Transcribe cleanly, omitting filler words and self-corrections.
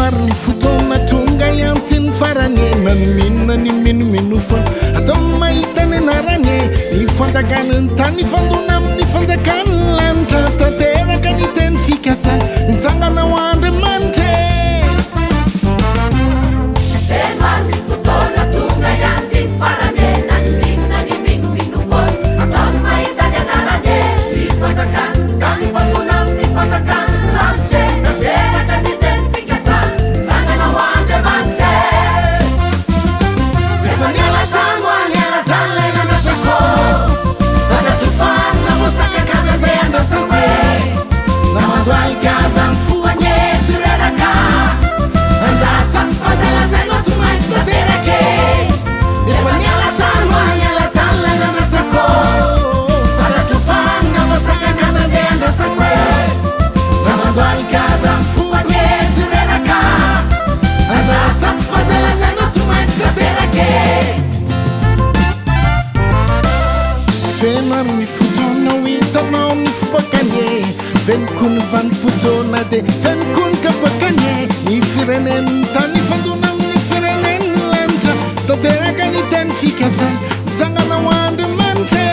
maro ny fotoana tonga iantiny farany nanomino ny minomino foana ataony mahita ny anarany ny fanjakany ny tany fandona amin'ny fanjakany lanitra tanteraka ny teny fikasana nitsangana ho Andriamanitra Fenaro ny fotoana ho hitanao ny fipakanye fenoko ny vanim-potoana de fenoko ny kapakanye ny firenen'ny tany fandona amin'ny firenen'ny lanitra tanteraka ny teny fikasana mitsangana ho Andriamanitra